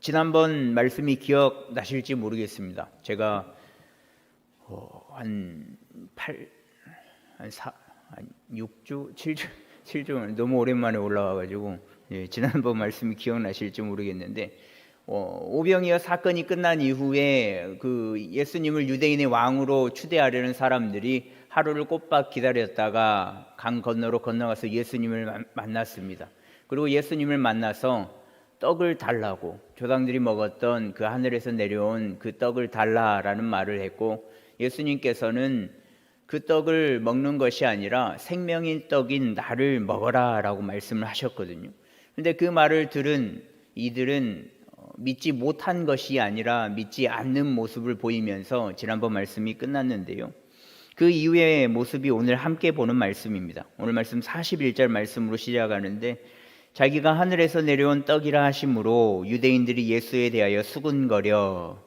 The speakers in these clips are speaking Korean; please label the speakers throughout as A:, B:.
A: 지난번 말씀이 기억나실지 모르겠습니다. 제가 한 6주, 7주 너무 오랜만에 올라와가지고 지난번 말씀이 기억나실지 모르겠는데 오병이어 사건이 끝난 이후에 그 예수님을 유대인의 왕으로 추대하려는 사람들이 하루를 꼬박 기다렸다가 강 건너로 건너가서 예수님을 만났습니다. 그리고 예수님을 만나서 떡을 달라고, 조상들이 먹었던 그 하늘에서 내려온 그 떡을 달라라는 말을 했고, 예수님께서는 그 떡을 먹는 것이 아니라 생명인 떡인 나를 먹어라 라고 말씀을 하셨거든요. 그런데 그 말을 들은 이들은 믿지 못한 것이 아니라 믿지 않는 모습을 보이면서 지난번 말씀이 끝났는데요, 그 이후의 모습이 오늘 함께 보는 말씀입니다. 오늘 말씀 41절 말씀으로 시작하는데, 자기가 하늘에서 내려온 떡이라 하심으로 유대인들이 예수에 대하여 수군거려.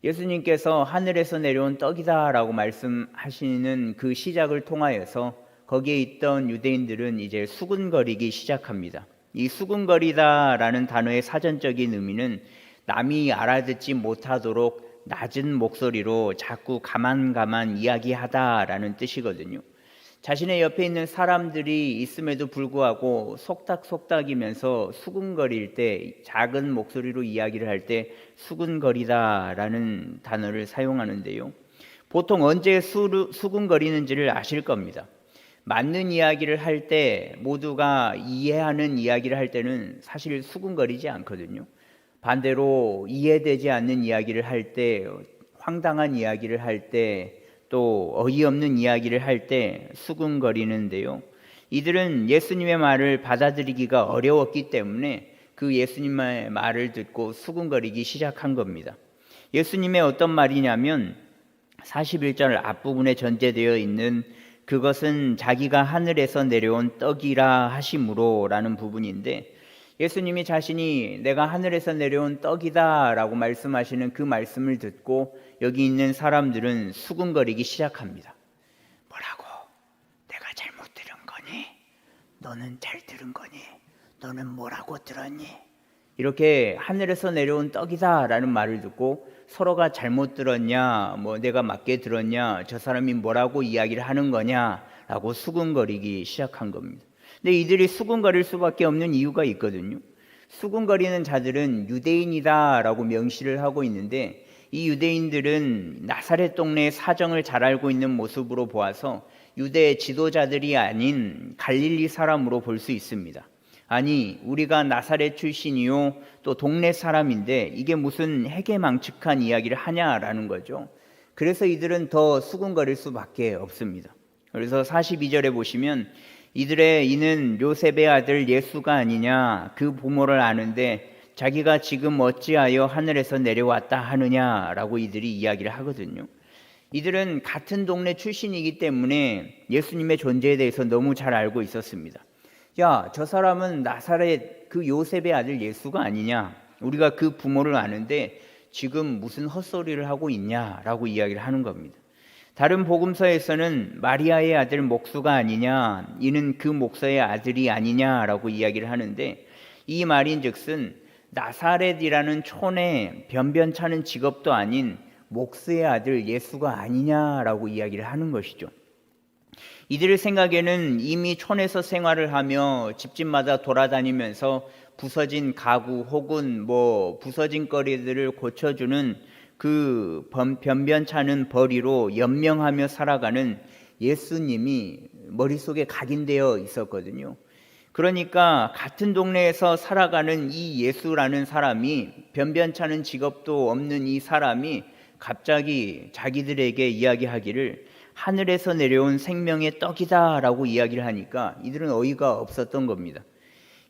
A: 예수님께서 하늘에서 내려온 떡이다 라고 말씀하시는 그 시작을 통하여서 거기에 있던 유대인들은 이제 수군거리기 시작합니다. 이 수군거리다 라는 단어의 사전적인 의미는 남이 알아듣지 못하도록 낮은 목소리로 자꾸 가만 이야기하다 라는 뜻이거든요. 자신의 옆에 있는 사람들이 있음에도 불구하고 속닥속닥이면서 수군거릴 때, 작은 목소리로 이야기를 할 때 수군거리다라는 단어를 사용하는데요, 보통 언제 수군거리는지를 아실 겁니다. 맞는 이야기를 할 때, 모두가 이해하는 이야기를 할 때는 사실 수군거리지 않거든요. 반대로 이해되지 않는 이야기를 할 때, 황당한 이야기를 할 때, 또 어이없는 이야기를 할 때 수군거리는데요, 이들은 예수님의 말을 받아들이기가 어려웠기 때문에 그 예수님의 말을 듣고 수군거리기 시작한 겁니다. 예수님의 어떤 말이냐면 41절 앞부분에 전제되어 있는 그것은 자기가 하늘에서 내려온 떡이라 하심으로 라는 부분인데, 예수님이 자신이 내가 하늘에서 내려온 떡이다 라고 말씀하시는 그 말씀을 듣고 여기 있는 사람들은 수군거리기 시작합니다. 뭐라고? 내가 잘못 들은 거니? 너는 잘 들은 거니? 너는 뭐라고 들었니? 이렇게 하늘에서 내려온 떡이다 라는 말을 듣고 서로가 잘못 들었냐, 내가 맞게 들었냐, 저 사람이 뭐라고 이야기를 하는 거냐 라고 수군거리기 시작한 겁니다. 근데 이들이 수군거릴 수밖에 없는 이유가 있거든요. 수군거리는 자들은 유대인이다 라고 명시를 하고 있는데, 이 유대인들은 나사렛 동네의 사정을 잘 알고 있는 모습으로 보아서 유대 지도자들이 아닌 갈릴리 사람으로 볼 수 있습니다. 아니, 우리가 나사렛 출신이요 또 동네 사람인데 이게 무슨 해괴망측한 이야기를 하냐라는 거죠. 그래서 이들은 더 수군거릴 수밖에 없습니다. 그래서 42절에 보시면 이들의 이는 요셉의 아들 예수가 아니냐, 그 부모를 아는데 자기가 지금 어찌하여 하늘에서 내려왔다 하느냐라고 이들이 이야기를 하거든요. 이들은 같은 동네 출신이기 때문에 예수님의 존재에 대해서 너무 잘 알고 있었습니다. 야, 저 사람은 나사렛 그 요셉의 아들 예수가 아니냐, 우리가 그 부모를 아는데 지금 무슨 헛소리를 하고 있냐라고 이야기를 하는 겁니다. 다른 복음서에서는 마리아의 아들 목수가 아니냐, 이는 그 목사의 아들이 아니냐라고 이야기를 하는데, 이 말인즉슨 나사렛이라는 촌에 변변찮은 직업도 아닌 목수의 아들 예수가 아니냐라고 이야기를 하는 것이죠. 이들의 생각에는 이미 촌에서 생활을 하며 집집마다 돌아다니면서 부서진 가구 혹은 부서진 거리들을 고쳐주는 그 변변찮은 벌이로 연명하며 살아가는 예수님이 머릿속에 각인되어 있었거든요. 그러니까 같은 동네에서 살아가는 이 예수라는 사람이, 변변찮은 직업도 없는 이 사람이 갑자기 자기들에게 이야기하기를 하늘에서 내려온 생명의 떡이다 라고 이야기를 하니까 이들은 어이가 없었던 겁니다.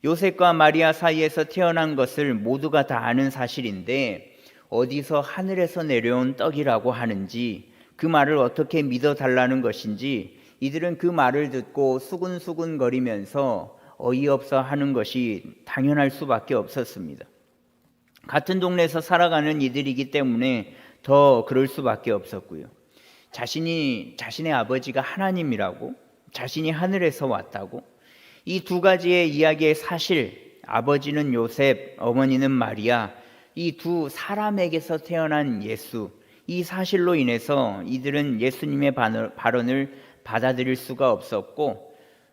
A: 요셉과 마리아 사이에서 태어난 것을 모두가 다 아는 사실인데 어디서 하늘에서 내려온 떡이라고 하는지, 그 말을 어떻게 믿어달라는 것인지 이들은 그 말을 듣고 수군수군거리면서 어이없어 하는 것이 당연할 수밖에 없었습니다. 같은 동네에서 살아가는 이들이기 때문에 더 그럴 수밖에 없었고요. 자신의 아버지가 하나님이라고, 자신이 하늘에서 왔다고, 이 두 가지의 이야기의 사실, 아버지는 요셉, 어머니는 마리아, 이 두 사람에게서 태어난 예수, 이 사실로 인해서 이들은 예수님의 발언을 받아들일 수가 없었고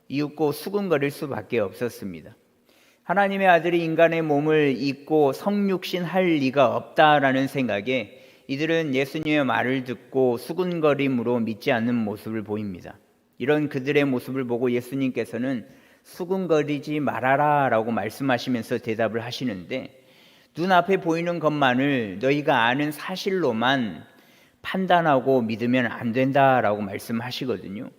A: 이윽고 수군거릴 수밖에 없었습니다. 하나님의 아들이 인간의 몸을 입고 성육신할 리가 없다라는 생각에 이들은 예수님의 말을 듣고 수군거림으로 믿지 않는 모습을 보입니다. 이런 그들의 모습을 보고 예수님께서는 수군거리지 말아라 라고 말씀하시면서 대답을 하시는데, 눈앞에 보이는 것만을 너희가 아는 사실로만 판단하고 믿으면 안 된다라고 말씀하시거든요.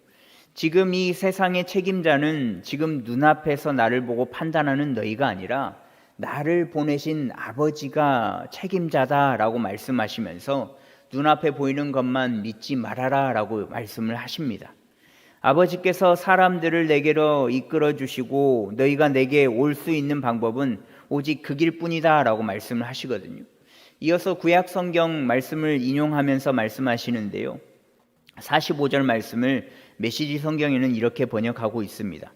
A: 지금 이 세상의 책임자는 지금 눈앞에서 나를 보고 판단하는 너희가 아니라 나를 보내신 아버지가 책임자다라고 말씀하시면서 눈앞에 보이는 것만 믿지 말아라 라고 말씀을 하십니다. 아버지께서 사람들을 내게로 이끌어 주시고 너희가 내게 올 수 있는 방법은 오직 그 길뿐이다 라고 말씀을 하시거든요. 이어서 구약 성경 말씀을 인용하면서 말씀하시는데요, 45절 말씀을 메시지 성경에는 이렇게 번역하고 있습니다.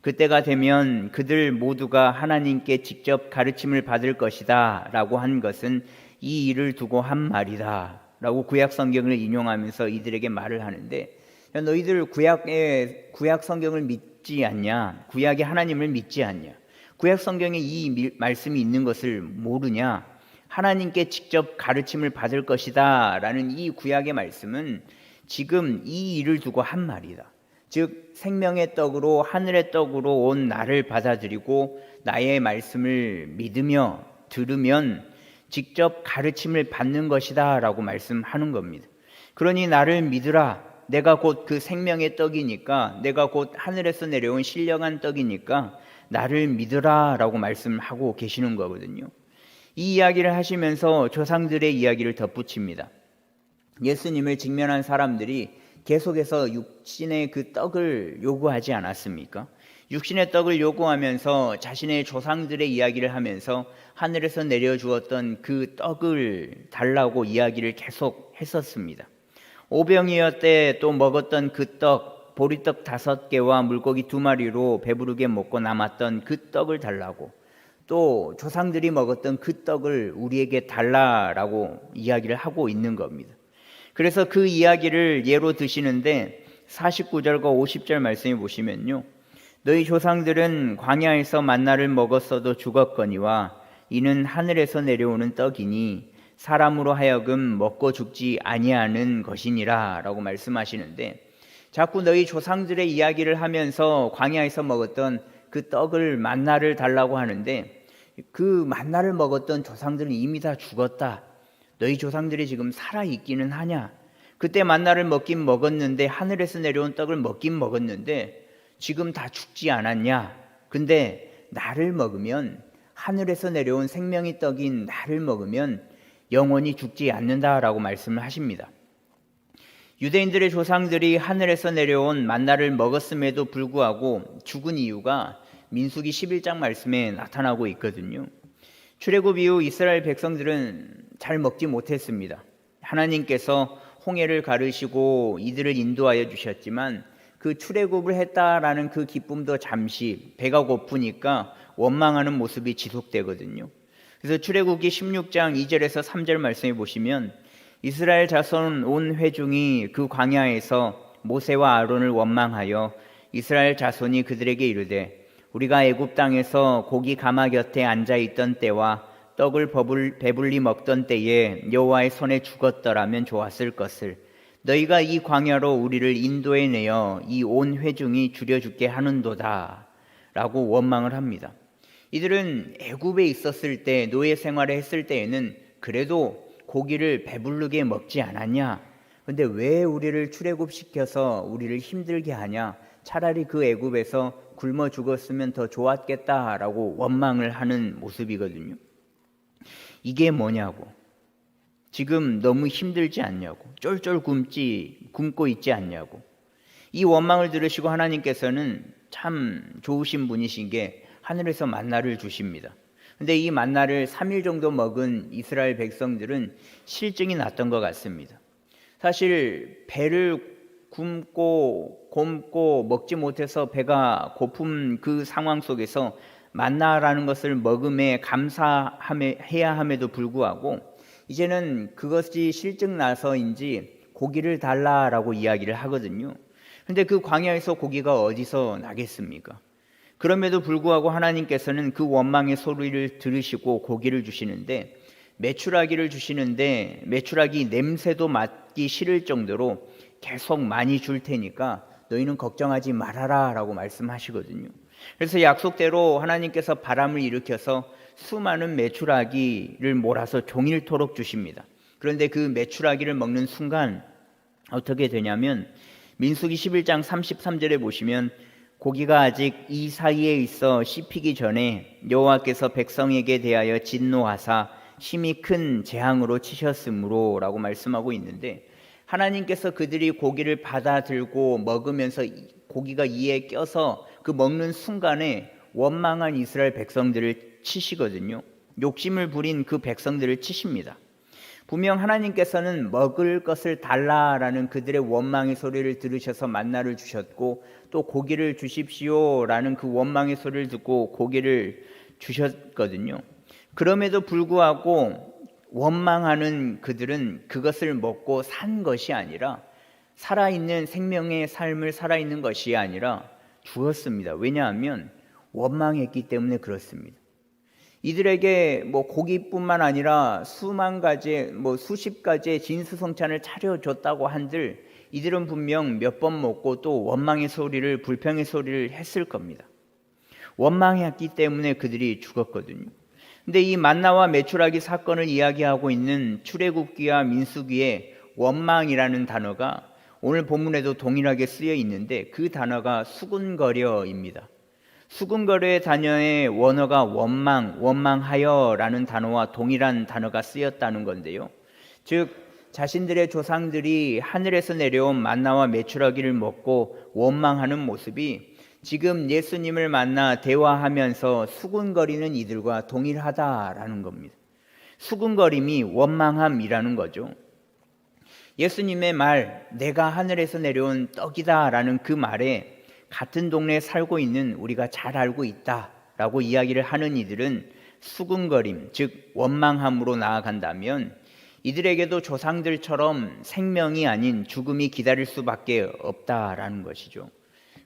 A: 그때가 되면 그들 모두가 하나님께 직접 가르침을 받을 것이다 라고 한 것은 이 일을 두고 한 말이다 라고 구약 성경을 인용하면서 이들에게 말을 하는데, 너희들 구약 성경을 믿지 않냐? 구약의 하나님을 믿지 않냐? 구약 성경에 이 말씀이 있는 것을 모르냐? 하나님께 직접 가르침을 받을 것이다 라는 이 구약의 말씀은 지금 이 일을 두고 한 말이다. 즉 생명의 떡으로 하늘의 떡으로 온 나를 받아들이고 나의 말씀을 믿으며 들으면 직접 가르침을 받는 것이다 라고 말씀하는 겁니다. 그러니 나를 믿으라. 내가 곧 그 생명의 떡이니까, 내가 곧 하늘에서 내려온 신령한 떡이니까 나를 믿으라 라고 말씀하고 계시는 거거든요. 이 이야기를 하시면서 조상들의 이야기를 덧붙입니다. 예수님을 직면한 사람들이 계속해서 육신의 그 떡을 요구하지 않았습니까? 육신의 떡을 요구하면서 자신의 조상들의 이야기를 하면서 하늘에서 내려주었던 그 떡을 달라고 이야기를 계속 했었습니다. 오병이어 때 또 먹었던 그 떡, 보리떡 5개와 물고기 2마리로 배부르게 먹고 남았던 그 떡을 달라고, 또 조상들이 먹었던 그 떡을 우리에게 달라라고 이야기를 하고 있는 겁니다. 그래서 그 이야기를 예로 드시는데 49절과 50절 말씀에 보시면요, 너희 조상들은 광야에서 만나를 먹었어도 죽었거니와 이는 하늘에서 내려오는 떡이니 사람으로 하여금 먹고 죽지 아니하는 것이니라 라고 말씀하시는데, 자꾸 너희 조상들의 이야기를 하면서 광야에서 먹었던 그 떡을 만나를 달라고 하는데, 그 만나를 먹었던 조상들은 이미 다 죽었다. 너희 조상들이 지금 살아있기는 하냐? 그때 만나를 먹긴 먹었는데, 하늘에서 내려온 떡을 먹긴 먹었는데 지금 다 죽지 않았냐? 근데 나를 먹으면, 하늘에서 내려온 생명의 떡인 나를 먹으면 영원히 죽지 않는다라고 말씀을 하십니다. 유대인들의 조상들이 하늘에서 내려온 만나를 먹었음에도 불구하고 죽은 이유가 민수기 11장 말씀에 나타나고 있거든요. 출애굽 이후 이스라엘 백성들은 잘 먹지 못했습니다. 하나님께서 홍해를 가르시고 이들을 인도하여 주셨지만 그 출애굽을 했다라는 그 기쁨도 잠시, 배가 고프니까 원망하는 모습이 지속되거든요. 그래서 출애굽기 16장 2절에서 3절 말씀에 보시면 이스라엘 자손 온 회중이 그 광야에서 모세와 아론을 원망하여 이스라엘 자손이 그들에게 이르되 우리가 애굽 땅에서 고기 가마 곁에 앉아 있던 때와 떡을 배불리 먹던 때에 여호와의 손에 죽었더라면 좋았을 것을 너희가 이 광야로 우리를 인도해 내어 이 온 회중이 죽여 죽게 하는도다 라고 원망을 합니다. 이들은 애굽에 있었을 때, 노예 생활을 했을 때에는 그래도 고기를 배부르게 먹지 않았냐? 근데 왜 우리를 출애굽시켜서 우리를 힘들게 하냐? 차라리 그 애굽에서 굶어 죽었으면 더 좋았겠다라고 원망을 하는 모습이거든요. 이게 뭐냐고, 지금 너무 힘들지 않냐고, 쫄쫄 굶고 있지 않냐고. 이 원망을 들으시고 하나님께서는 참 좋으신 분이신 게 하늘에서 만나를 주십니다. 근데 이 만나를 3일 정도 먹은 이스라엘 백성들은 실증이 났던 것 같습니다. 사실 배를 굶고 먹지 못해서 배가 고픈 그 상황 속에서 만나라는 것을 먹음에 감사해야 함에도 불구하고 이제는 그것이 실증 나서인지 고기를 달라라고 이야기를 하거든요. 근데 그 광야에서 고기가 어디서 나겠습니까? 그럼에도 불구하고 하나님께서는 그 원망의 소리를 들으시고 고기를 주시는데, 메추라기를 주시는데 메추라기 냄새도 맡기 싫을 정도로 계속 많이 줄 테니까 너희는 걱정하지 말아라 라고 말씀하시거든요. 그래서 약속대로 하나님께서 바람을 일으켜서 수많은 메추라기를 몰아서 종일토록 주십니다. 그런데 그 메추라기를 먹는 순간 어떻게 되냐면, 민수기 11장 33절에 보시면 고기가 아직 이 사이에 있어 씹히기 전에 여호와께서 백성에게 대하여 진노하사 심히 큰 재앙으로 치셨으므로 라고 말씀하고 있는데, 하나님께서 그들이 고기를 받아들고 먹으면서 고기가 이에 껴서 그 먹는 순간에 원망한 이스라엘 백성들을 치시거든요. 욕심을 부린 그 백성들을 치십니다. 분명 하나님께서는 먹을 것을 달라라는 그들의 원망의 소리를 들으셔서 만나를 주셨고, 또 고기를 주십시오라는 그 원망의 소리를 듣고 고기를 주셨거든요. 그럼에도 불구하고 원망하는 그들은 그것을 먹고 산 것이 아니라, 살아있는 생명의 삶을 살아있는 것이 아니라 죽었습니다. 왜냐하면 원망했기 때문에 그렇습니다. 이들에게 고기뿐만 아니라 수만 가지, 수십 가지의 진수성찬을 차려줬다고 한들 이들은 분명 몇 번 먹고 또 원망의 소리를, 불평의 소리를 했을 겁니다. 원망했기 때문에 그들이 죽었거든요. 근데 이 만나와 메추라기 사건을 이야기하고 있는 출애굽기와 민수기에 원망이라는 단어가 오늘 본문에도 동일하게 쓰여 있는데, 그 단어가 수군거려입니다. 수군거려의 단어의 원어가 원망하여라는 단어와 동일한 단어가 쓰였다는 건데요. 즉 자신들의 조상들이 하늘에서 내려온 만나와 메추라기를 먹고 원망하는 모습이 지금 예수님을 만나 대화하면서 수군거리는 이들과 동일하다라는 겁니다. 수군거림이 원망함이라는 거죠. 예수님의 말, 내가 하늘에서 내려온 떡이다라는 그 말에 같은 동네에 살고 있는 우리가 잘 알고 있다라고 이야기를 하는 이들은 수군거림, 즉 원망함으로 나아간다면, 이들에게도 조상들처럼 생명이 아닌 죽음이 기다릴 수밖에 없다라는 것이죠.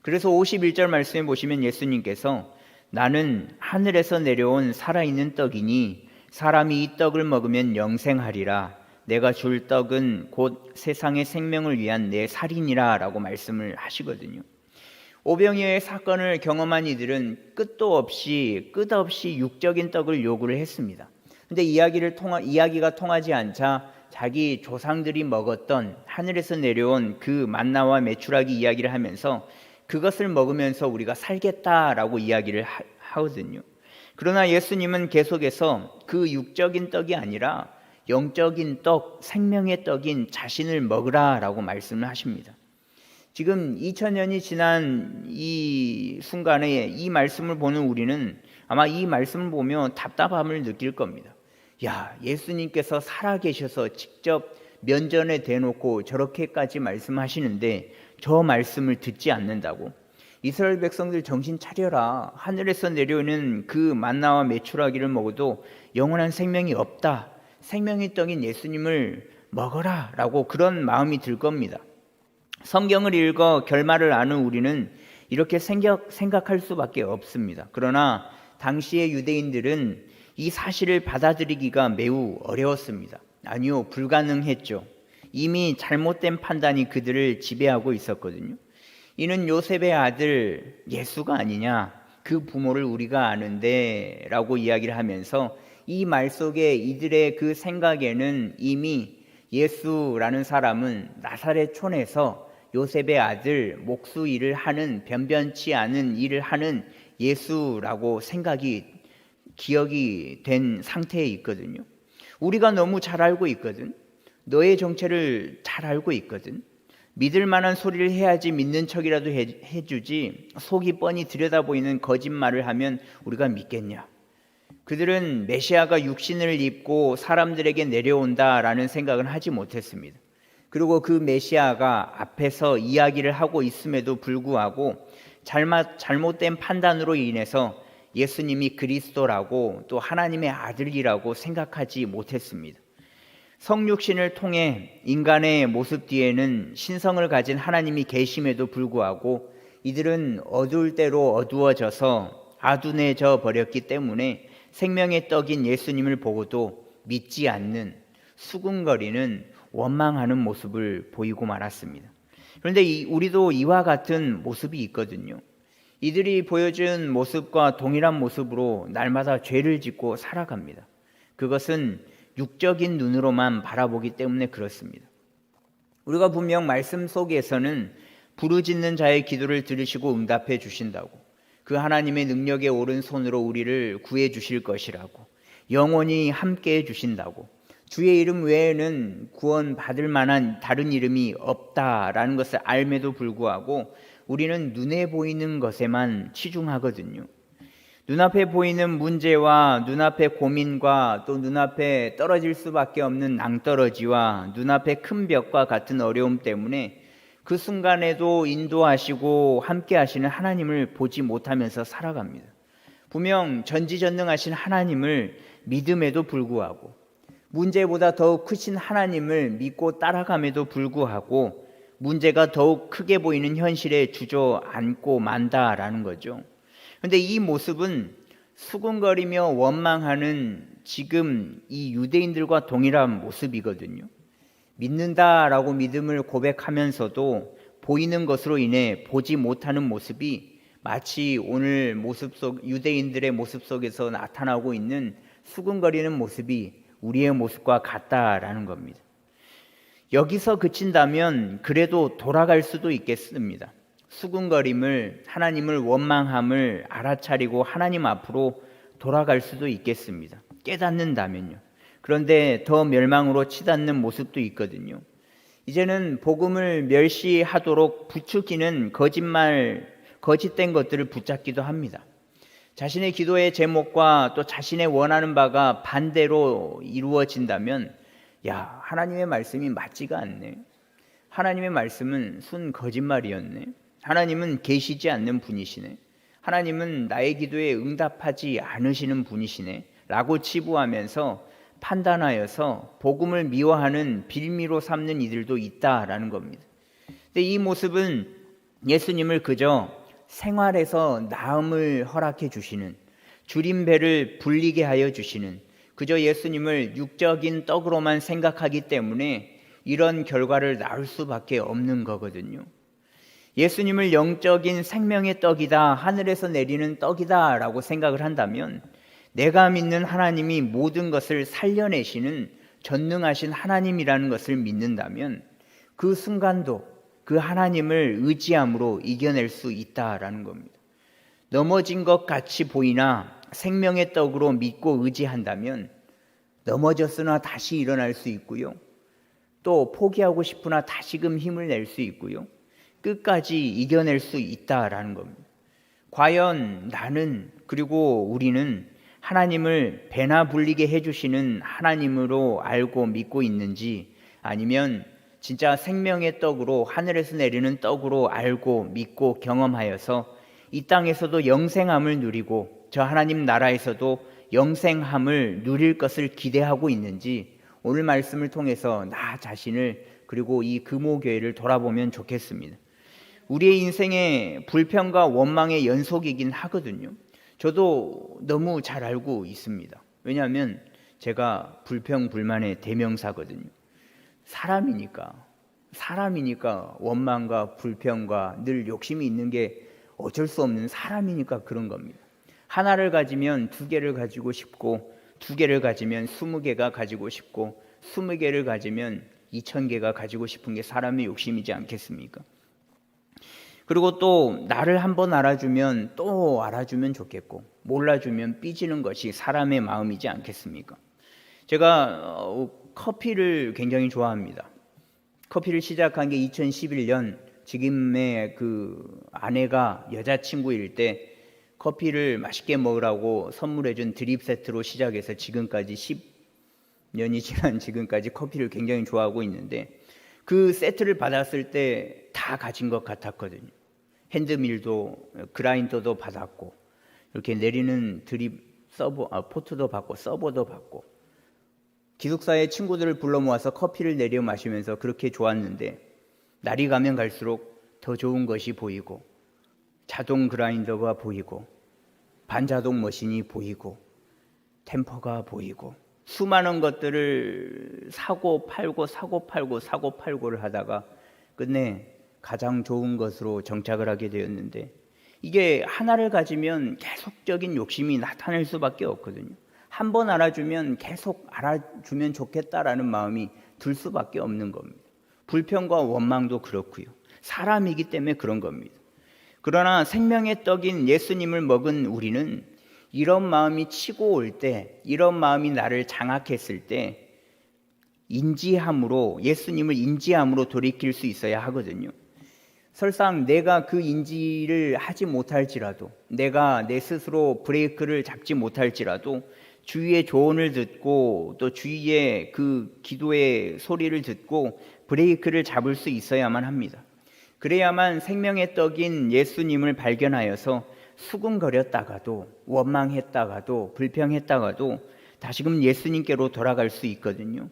A: 그래서 51절 말씀에 보시면 예수님께서 나는 하늘에서 내려온 살아있는 떡이니 사람이 이 떡을 먹으면 영생하리라. 내가 줄 떡은 곧 세상의 생명을 위한 내 살이니라 라고 말씀을 하시거든요. 오병이어의 사건을 경험한 이들은 끝없이 육적인 떡을 요구를 했습니다. 근데 이야기가 통하지 않자 자기 조상들이 먹었던 하늘에서 내려온 그 만나와 메추라기 이야기를 하면서 그것을 먹으면서 우리가 살겠다라고 이야기를 하거든요. 그러나 예수님은 계속해서 그 육적인 떡이 아니라 영적인 떡, 생명의 떡인 자신을 먹으라라고 말씀을 하십니다. 지금 2000년이 지난 이 순간에 이 말씀을 보는 우리는 아마 이 말씀을 보며 답답함을 느낄 겁니다. 야, 예수님께서 살아계셔서 직접 면전에 대놓고 저렇게까지 말씀하시는데 저 말씀을 듣지 않는다고? 이스라엘 백성들 정신 차려라. 하늘에서 내려오는 그 만나와 메추라기를 먹어도 영원한 생명이 없다. 생명의 떡인 예수님을 먹어라 라고 그런 마음이 들 겁니다. 성경을 읽어 결말을 아는 우리는 이렇게 생각할 수밖에 없습니다. 그러나 당시의 유대인들은 이 사실을 받아들이기가 매우 어려웠습니다. 아니요, 불가능했죠. 이미 잘못된 판단이 그들을 지배하고 있었거든요. 이는 요셉의 아들 예수가 아니냐, 그 부모를 우리가 아는데 라고 이야기를 하면서 이 말 속에 이들의 그 생각에는 이미 예수라는 사람은 나사렛촌에서 요셉의 아들, 목수 일을 하는, 변변치 않은 일을 하는 예수라고 기억이 된 상태에 있거든요. 우리가 너무 잘 알고 있거든. 너의 정체를 잘 알고 있거든. 믿을 만한 소리를 해야지 믿는 척이라도 해주지, 속이 뻔히 들여다보이는 거짓말을 하면 우리가 믿겠냐. 그들은 메시아가 육신을 입고 사람들에게 내려온다라는 생각은 하지 못했습니다. 그리고 그 메시아가 앞에서 이야기를 하고 있음에도 불구하고 잘못된 판단으로 인해서 예수님이 그리스도라고 또 하나님의 아들이라고 생각하지 못했습니다. 성육신을 통해 인간의 모습 뒤에는 신성을 가진 하나님이 계심에도 불구하고 이들은 어두울 대로 어두워져서 아둔해져 버렸기 때문에 생명의 떡인 예수님을 보고도 믿지 않는, 수군거리는, 원망하는 모습을 보이고 말았습니다. 그런데 우리도 이와 같은 모습이 있거든요. 이들이 보여준 모습과 동일한 모습으로 날마다 죄를 짓고 살아갑니다. 그것은 육적인 눈으로만 바라보기 때문에 그렇습니다. 우리가 분명 말씀 속에서는 부르짖는 자의 기도를 들으시고 응답해 주신다고, 그 하나님의 능력에 오른 손으로 우리를 구해 주실 것이라고, 영원히 함께 해 주신다고, 주의 이름 외에는 구원 받을 만한 다른 이름이 없다라는 것을 알매도 불구하고 우리는 눈에 보이는 것에만 치중하거든요. 눈앞에 보이는 문제와 눈앞의 고민과 또 눈앞에 떨어질 수밖에 없는 낭떠러지와 눈앞의 큰 벽과 같은 어려움 때문에 그 순간에도 인도하시고 함께 하시는 하나님을 보지 못하면서 살아갑니다. 분명 전지전능하신 하나님을 믿음에도 불구하고, 문제보다 더욱 크신 하나님을 믿고 따라감에도 불구하고 문제가 더욱 크게 보이는 현실에 주저앉고 만다라는 거죠. 그런데 이 모습은 수군거리며 원망하는 지금 이 유대인들과 동일한 모습이거든요. 믿는다라고 믿음을 고백하면서도 보이는 것으로 인해 보지 못하는 모습이 마치 오늘 모습 속, 유대인들의 모습 속에서 나타나고 있는 수군거리는 모습이 우리의 모습과 같다라는 겁니다. 여기서 그친다면 그래도 돌아갈 수도 있겠습니다. 수군거림을, 하나님을 원망함을 알아차리고 하나님 앞으로 돌아갈 수도 있겠습니다. 깨닫는다면요. 그런데 더 멸망으로 치닫는 모습도 있거든요. 이제는 복음을 멸시하도록 부추기는 거짓된 것들을 붙잡기도 합니다. 자신의 기도의 제목과 또 자신의 원하는 바가 반대로 이루어진다면, 야, 하나님의 말씀이 맞지가 않네. 하나님의 말씀은 순 거짓말이었네. 하나님은 계시지 않는 분이시네. 하나님은 나의 기도에 응답하지 않으시는 분이시네. 라고 치부하면서 판단하여서 복음을 미워하는 빌미로 삼는 이들도 있다라는 겁니다. 근데 이 모습은 예수님을 그저 생활에서 나음을 허락해 주시는, 줄인 배를 불리게 하여 주시는, 그저 예수님을 육적인 떡으로만 생각하기 때문에 이런 결과를 낳을 수밖에 없는 거거든요. 예수님을 영적인 생명의 떡이다, 하늘에서 내리는 떡이다 라고 생각을 한다면, 내가 믿는 하나님이 모든 것을 살려내시는 전능하신 하나님이라는 것을 믿는다면 그 순간도 그 하나님을 의지함으로 이겨낼 수 있다라는 겁니다. 넘어진 것 같이 보이나 생명의 떡으로 믿고 의지한다면 넘어졌으나 다시 일어날 수 있고요. 또 포기하고 싶으나 다시금 힘을 낼 수 있고요. 끝까지 이겨낼 수 있다라는 겁니다. 과연 나는, 그리고 우리는 하나님을 배나 불리게 해주시는 하나님으로 알고 믿고 있는지, 아니면 진짜 생명의 떡으로, 하늘에서 내리는 떡으로 알고 믿고 경험하여서 이 땅에서도 영생함을 누리고 저 하나님 나라에서도 영생함을 누릴 것을 기대하고 있는지, 오늘 말씀을 통해서 나 자신을, 그리고 이 금호교회를 돌아보면 좋겠습니다. 우리의 인생의 불평과 원망의 연속이긴 하거든요. 저도 너무 잘 알고 있습니다. 왜냐하면 제가 불평불만의 대명사거든요. 사람이니까 원망과 불평과 늘 욕심이 있는 게 어쩔 수 없는, 사람이니까 그런 겁니다. 하나를 가지면 2개를 가지고 싶고, 2개를 가지면 20개가 가지고 싶고, 20개를 가지면 2000개가 가지고 싶은 게 사람의 욕심이지 않겠습니까? 그리고 또 나를 한번 알아주면 또 알아주면 좋겠고, 몰라주면 삐지는 것이 사람의 마음이지 않겠습니까? 제가 커피를 굉장히 좋아합니다. 커피를 시작한 게 2011년, 지금의 그 아내가 여자친구일 때 커피를 맛있게 먹으라고 선물해준 드립 세트로 시작해서 지금까지 10년이 지난 지금까지 커피를 굉장히 좋아하고 있는데, 그 세트를 받았을 때 다 가진 것 같았거든요. 핸드밀도, 그라인더도 받았고, 이렇게 내리는 드립 포트도 받고 서버도 받고 기숙사에 친구들을 불러 모아서 커피를 내려 마시면서 그렇게 좋았는데 날이 가면 갈수록 더 좋은 것이 보이고 자동 그라인더가 보이고 반자동 머신이 보이고 템퍼가 보이고 수많은 것들을 사고 팔고를 하다가 끝내 가장 좋은 것으로 정착을 하게 되었는데 이게 하나를 가지면 계속적인 욕심이 나타날 수밖에 없거든요. 한 번 알아주면 계속 알아주면 좋겠다라는 마음이 들 수밖에 없는 겁니다. 불평과 원망도 그렇고요. 사람이기 때문에 그런 겁니다. 그러나 생명의 떡인 예수님을 먹은 우리는 이런 마음이 치고 올 때, 이런 마음이 나를 장악했을 때 인지함으로, 예수님을 인지함으로 돌이킬 수 있어야 하거든요. 설상 내가 그 인지를 하지 못할지라도, 내가 내 스스로 브레이크를 잡지 못할지라도 주위의 조언을 듣고 또 주위의 그 기도의 소리를 듣고 브레이크를 잡을 수 있어야만 합니다. 그래야만 생명의 떡인 예수님을 발견하여서 수군거렸다가도 원망했다가도 불평했다가도 다시금 예수님께로 돌아갈 수 있거든요.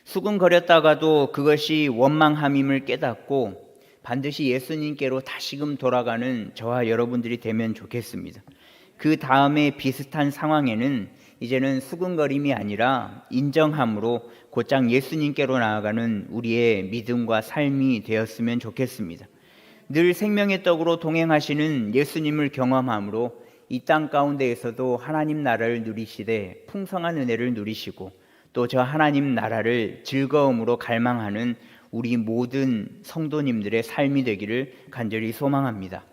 A: 수군거렸다가도 그것이 원망함임을 깨닫고 반드시 예수님께로 다시금 돌아가는 저와 여러분들이 되면 좋겠습니다. 그 다음에 비슷한 상황에는 이제는 수군거림이 아니라 인정함으로 곧장 예수님께로 나아가는 우리의 믿음과 삶이 되었으면 좋겠습니다. 늘 생명의 떡으로 동행하시는 예수님을 경험함으로 이 땅 가운데에서도 하나님 나라를 누리시되 풍성한 은혜를 누리시고 또 저 하나님 나라를 즐거움으로 갈망하는 우리 모든 성도님들의 삶이 되기를 간절히 소망합니다.